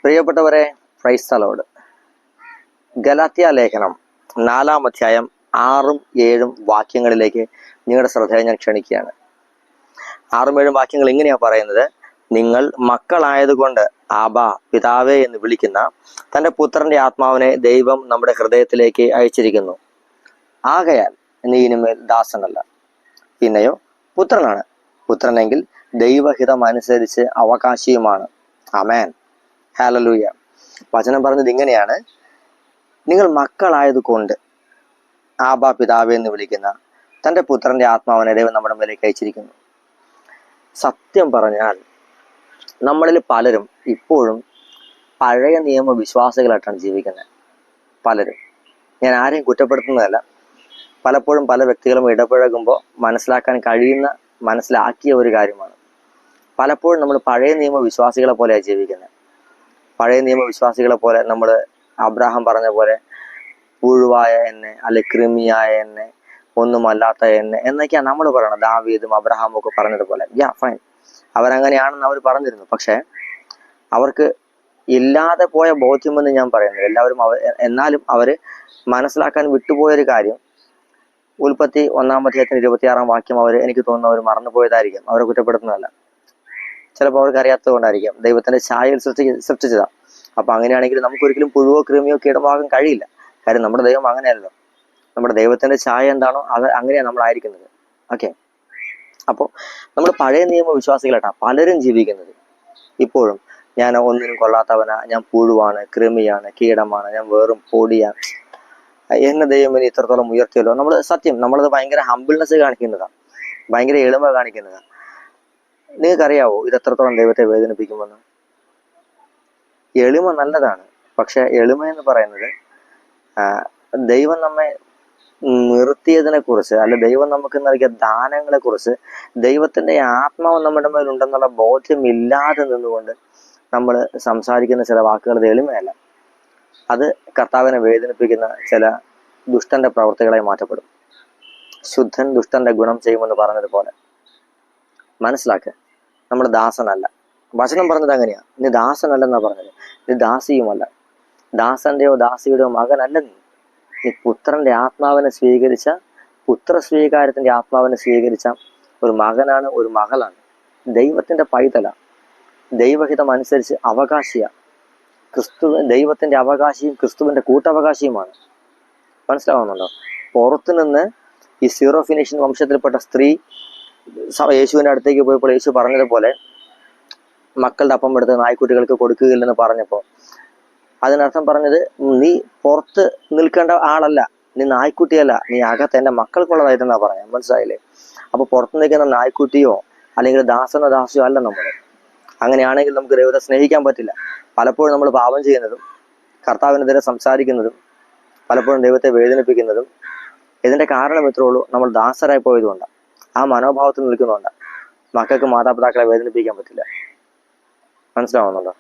പ്രിയപ്പെട്ടവരെ, praise the Lord. Galatia ലേഖനം 4-ാം അധ്യായം 6-ഉം 7-ഉം വാക്യങ്ങളിലേക്ക് നിങ്ങളുടെ ശ്രദ്ധയെ ഞാൻ ക്ഷണിക്കുകയാണ്. 6-ഉം 7-ഉം വാക്യങ്ങൾ ഇങ്ങനെയാ പറയുന്നത്: നിങ്ങൾ മക്കളായതുകൊണ്ട് ആബാ പിതാവേ എന്ന് വിളിക്കുന്ന തന്റെ പുത്രന്റെ ആത്മാവിനെ ദൈവം നമ്മുടെ ഹൃദയത്തിലേക്ക് അയച്ചിരിക്കുന്നു. ആകയാൽ നീ ഇനിമേൽ ദാസനല്ല, പിന്നെയോ പുത്രനാണ്. പുത്രനെങ്കിൽ ദൈവഹിതം അനുസരിച്ച് അവകാശിയുമാണ്. ആമേൻ, ഹല്ലേലൂയ. വചനം പറഞ്ഞത് ഇങ്ങനെയാണ്: നിങ്ങൾ മക്കളായതുകൊണ്ട് ആബാ പിതാവേ എന്ന് വിളിക്കുന്ന തന്റെ പുത്രന്റെ ആത്മാവിനെ ദൈവം നമ്മുടെ മേലേക്ക് അയച്ചിരിക്കുന്നു. സത്യം പറഞ്ഞാൽ നമ്മളിൽ പലരും ഇപ്പോഴും പഴയ നിയമ വിശ്വാസികളായിട്ടാണ് ജീവിക്കുന്നത്. പലരും, ഞാൻ ആരെയും കുറ്റപ്പെടുത്തുന്നതല്ല, പലപ്പോഴും പല വ്യക്തികളും ഇടപഴകുമ്പോൾ മനസ്സിലാക്കിയ ഒരു കാര്യമാണ്. പലപ്പോഴും നമ്മൾ പഴയ നിയമ വിശ്വാസികളെ പോലെയാണ് ജീവിക്കുന്നത്. പഴയ നിയമവിശ്വാസികളെ പോലെ നമ്മൾ അബ്രാഹാം പറഞ്ഞ പോലെ പുഴുവായ എന്നെ, അല്ലെ കൃമിയായ എന്നെ, ഒന്നുമല്ലാത്ത എന്നെ എന്നൊക്കെയാണ് നമ്മൾ പറയണത്. ദാവീദും അബ്രഹാമും ഒക്കെ പറഞ്ഞതുപോലെ. ഫൈൻ, അവരങ്ങനെയാണെന്ന് അവർ പറഞ്ഞിരുന്നു. പക്ഷെ അവർക്ക് ഇല്ലാതെ പോയ ബോധ്യമെന്ന് ഞാൻ പറയുന്നത് എന്നാലും അവര് മനസ്സിലാക്കാൻ വിട്ടുപോയൊരു കാര്യം, ഉൽപ്പത്തി 1-ാം അധ്യായത്തിന് 26-ാം വാക്യം എനിക്ക് തോന്നുന്നു അവർ മറന്നുപോയതായിരിക്കും. അവരെ കുറ്റപ്പെടുത്തുന്നതല്ല. ചിലപ്പോൾ അവർക്ക് അറിയാത്തത് കൊണ്ടായിരിക്കാം. ദൈവത്തിന്റെ ഛായയിൽ സൃഷ്ടിച്ചതാ. അപ്പൊ അങ്ങനെയാണെങ്കിൽ നമുക്കൊരിക്കലും പുഴുവോ കൃമിയോ കീടമാകാൻ കഴിയില്ല. കാര്യം നമ്മുടെ ദൈവം അങ്ങനെയല്ലോ. നമ്മുടെ ദൈവത്തിന്റെ ഛായ എന്താണോ അത് അങ്ങനെയാണ് നമ്മളായിരിക്കുന്നത്. ഓക്കെ, അപ്പോൾ നമ്മൾ പഴയ നിയമ വിശ്വാസികളായിട്ടാണ് പലരും ജീവിക്കുന്നത്. ഇപ്പോഴും ഞാൻ ഒന്നിനും കൊള്ളാത്തവനാ, ഞാൻ പുഴുവാണ്, കൃമിയാണ്, കീടമാണ്, ഞാൻ വെറും പൊടിയാണ്, എന്നെ ദൈവം ഇനി ഇത്രത്തോളം ഉയർത്തിയല്ലോ. നമ്മളത് ഭയങ്കര ഹംബിൾനെസ് കാണിക്കുന്നതാണ്, ഭയങ്കര എളിമ കാണിക്കുന്നതാണ്. നിങ്ങൾക്കറിയാവോ ഇത് എത്രത്തോളം ദൈവത്തെ വേദനിപ്പിക്കുമെന്ന്? എളിമ നല്ലതാണ്, പക്ഷെ എളിമ എന്ന് പറയുന്നത് ദൈവം നമ്മെ നിർത്തിയതിനെ കുറിച്ച്, അല്ല ദൈവം നമുക്ക് നൽകിയ ദാനങ്ങളെ കുറിച്ച്, ദൈവത്തിന്റെ ആത്മാവ് നമ്മുടെ മേലുണ്ടെന്നുള്ള ബോധ്യമില്ലാതെ നിന്നുകൊണ്ട് നമ്മൾ സംസാരിക്കുന്ന ചില വാക്കുകൾ എളിമയല്ല. അത് കർത്താവിനെ വേദനിപ്പിക്കുന്ന ചില ദുഷ്ടന്റെ പ്രവർത്തികളായി മാറ്റപ്പെടും. ശുദ്ധൻ ദുഷ്ടന്റെ ഗുണം ചെയ്യുമെന്ന് പറഞ്ഞതുപോലെ മനസ്സിലാക്കുക, നമ്മൾ ദാസനല്ല. വചനം പറഞ്ഞത് അങ്ങനെയാ. നീ ദാസനല്ലെന്നാ പറഞ്ഞത്. നീ ദാസിയുമല്ല, ദാസന്റെയോ ദാസിയുടെയോ മകനല്ല. നീ പുത്രന്റെ ആത്മാവിനെ സ്വീകരിച്ച, പുത്രസ്വീകാരത്തിന്റെ ആത്മാവിനെ സ്വീകരിച്ച ഒരു മകനാണ്, ഒരു മകളാണ്, ദൈവത്തിന്റെ പൈതല, ദൈവഹിതം അനുസരിച്ച് അവകാശിയ. ദൈവത്തിന്റെ അവകാശിയും ക്രിസ്തുവിന്റെ കൂട്ടവകാശിയുമാണ്. മനസ്സിലാവുന്നുണ്ടോ? പുറത്തുനിന്ന് ഈ സീറോ ഫിനിഷ്യൻ വംശത്തിൽപ്പെട്ട സ്ത്രീ യേശുവിന്റെ അടുത്തേക്ക് പോയപ്പോൾ യേശു പറഞ്ഞതുപോലെ മക്കളുടെ അപ്പം എടുത്ത് നായ്ക്കുട്ടികൾക്ക് കൊടുക്കുകയില്ലെന്ന് പറഞ്ഞപ്പോൾ അതിനർത്ഥം പറഞ്ഞത്, നീ പുറത്ത് നിൽക്കേണ്ട ആളല്ല, നീ നായ്ക്കുട്ടിയല്ല, നീ അകത്ത് എന്റെ മക്കൾക്കുള്ളതായിട്ടെന്നാ പറയാം. മനസ്സിലായില്ലേ? അപ്പൊ പുറത്ത് നിൽക്കുന്ന നായ്ക്കുട്ടിയോ അല്ലെങ്കിൽ ദാസനോ ദാസിയോ അല്ല നമ്മൾ. അങ്ങനെയാണെങ്കിൽ നമുക്ക് ദൈവത്തെ സ്നേഹിക്കാൻ പറ്റില്ല. പലപ്പോഴും നമ്മൾ പാപം ചെയ്യുന്നതും കർത്താവിനെതിരെ സംസാരിക്കുന്നതും പലപ്പോഴും ദൈവത്തെ വേദനിപ്പിക്കുന്നതും ഇതിന്റെ കാരണം ഇത്രേ ഉള്ളൂ: നമ്മൾ ദാസരായി പോയതുകൊണ്ടാണ്. ആ മനോഭാവത്തിൽ നിൽക്കുന്നുണ്ട്. മക്കൾക്ക് മാതാപിതാക്കളെ വേദനിപ്പിക്കാൻ പറ്റില്ല. മനസ്സിലാവുന്നുണ്ടോ?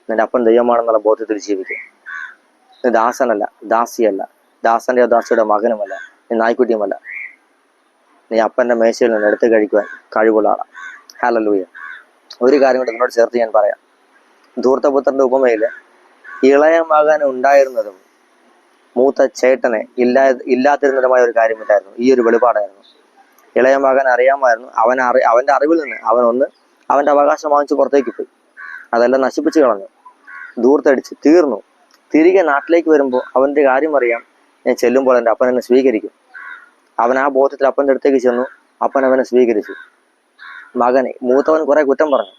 നിന്റെ അപ്പൻ ദൈവമാണെന്നുള്ള ബോധ്യത്തിൽ ജീവിക്കുക. നീ ദാസനല്ല, ദാസിയല്ല, ദാസന്റെയോ ദാസിയുടെ മകനുമല്ല, നീ നായ്ക്കുട്ടിയുമല്ല. നീ അപ്പന്റെ മേശയിൽ നിന്ന് എടുത്തു കഴിക്കുവാൻ കഴിവുള്ള ആളാണ്. ഹല്ലേലൂയ. ഒരു കാര്യം കൂടെ നിന്നോട് ചേർത്ത് ഞാൻ പറയാം. ധൂർത്തപുത്രന്റെ ഉപമയില് ഇളയ മകൻ ഉണ്ടായിരുന്നതും മൂത്ത ചേട്ടനെ ഇല്ലാതിരുന്നതുമായ ഒരു കാര്യമില്ലായിരുന്നു. ഈ ഒരു വെളിപാടായിരുന്നു. ഇളയ മകൻ അറിയാമായിരുന്നു. അവന്റെ അറിവിൽ നിന്ന് അവന്റെ അവകാശം വാങ്ങിച്ച് പുറത്തേക്ക് പോയി. അതെല്ലാം നശിപ്പിച്ചു കളഞ്ഞു, ധൂർത്തടിച്ച് തീർന്നു. തിരികെ നാട്ടിലേക്ക് വരുമ്പോൾ അവന്റെ കാര്യം അറിയാം. ഞാൻ ചെല്ലുമ്പോൾ എൻ്റെ അപ്പൻ എന്നെ സ്വീകരിക്കും. അവൻ ആ ബോധത്തിൽ അപ്പൻ്റെ അടുത്തേക്ക് ചെന്നു. അപ്പൻ അവനെ സ്വീകരിച്ചു. മകനെ മൂത്തവൻ കുറെ കുറ്റം പറഞ്ഞു.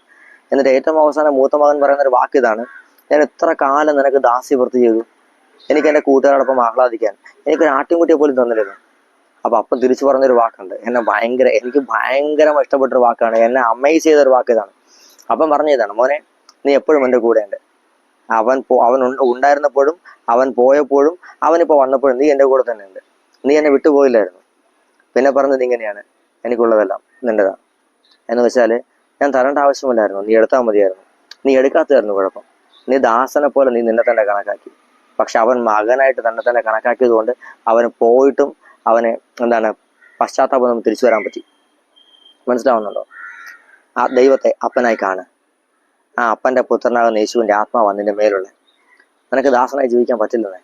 എന്നിട്ട് ഏറ്റവും അവസാനം മൂത്ത മകൻ പറയുന്ന ഒരു വാക്ക് ഇതാണ്: ഞാൻ എത്ര കാലം നിനക്ക് ദാസ്യവൃത്തി ചെയ്തു, എനിക്ക് എൻ്റെ കൂട്ടുകാരോടൊപ്പം ആഹ്ലാദിക്കാൻ എനിക്കൊരു ആട്ടിൻകുട്ടിയെ പോലും തന്നിരുന്നു. അപ്പൊ അപ്പൻ തിരിച്ചു പറഞ്ഞൊരു വാക്കുണ്ട്, എനിക്ക് ഭയങ്കരമായി ഇഷ്ടപ്പെട്ടൊരു വാക്കാണ്, എന്നെ അമേസ് ചെയ്തൊരു വാക്ക് ഇതാണ്. അപ്പം പറഞ്ഞതാണ്: മോനെ, നീ എപ്പോഴും എൻ്റെ കൂടെ ഉണ്ട്. അവൻ ഉണ്ടായിരുന്നപ്പോഴും അവൻ പോയപ്പോഴും അവനിപ്പോ വന്നപ്പോഴും നീ എൻ്റെ കൂടെ തന്നെ ഉണ്ട്. നീ എന്നെ വിട്ടുപോയില്ലായിരുന്നു. പിന്നെ പറഞ്ഞത് ഇങ്ങനെയാണ്: എനിക്കുള്ളതെല്ലാം നിന്റെതാണ്. എന്ന് വെച്ചാല് ഞാൻ തരേണ്ട ആവശ്യമില്ലായിരുന്നു, നീ എടുത്താൽ മതിയായിരുന്നു. നീ എടുക്കാത്തതായിരുന്നു കുഴപ്പം. നീ ദാസനെ പോലെ നീ നിന്നെ തന്നെ കണക്കാക്കി. പക്ഷെ അവൻ മകനായിട്ട് തന്നെ കണക്കാക്കിയത് കൊണ്ട് അവന് പോയിട്ടും അവന് പശ്ചാത്താപം തിരിച്ചു വരാൻ പറ്റി. മനസ്സിലാവുന്നുണ്ടോ? ആ ദൈവത്തെ അപ്പനായി കാണ്. ആ അപ്പന്റെ പുത്രനാകുന്ന യേശുവിന്റെ ആത്മാവാണ് നിന്റെ മേലുള്ളത്. നിനക്ക് ദാസനായി ജീവിക്കാൻ പറ്റില്ലെന്നേ.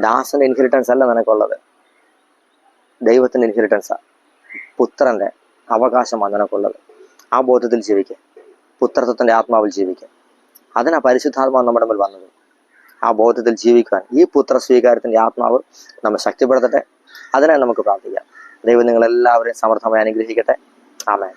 ദാസന്റെ ഇൻഹെറിറ്റൻസ് അല്ല നിനക്കുള്ളത്, ദൈവത്തിന്റെ ഇൻഹെറിറ്റൻസാ, പുത്രന്റെ അവകാശമാണ് നിനക്കുള്ളത്. ആ ബോധത്തിൽ ജീവിക്കുക, പുത്രത്വത്തിന്റെ ആത്മാവിൽ ജീവിക്കുക. അതിനാ പരിശുദ്ധാത്മാവ് നമ്മുടെ മുമ്പിൽ വന്നത്. ആ ബോധത്തിൽ ജീവിക്കാൻ ഈ പുത്ര സ്വീകാരത്തിന്റെ ആത്മാവ് നമ്മെ ശക്തിപ്പെടുത്തട്ടെ. അതിനായി നമുക്ക് പ്രാർത്ഥിക്കാം. ദൈവം നിങ്ങളെല്ലാവരെയും സമർത്ഥമായി അനുഗ്രഹിക്കട്ടെ. ആമേൻ.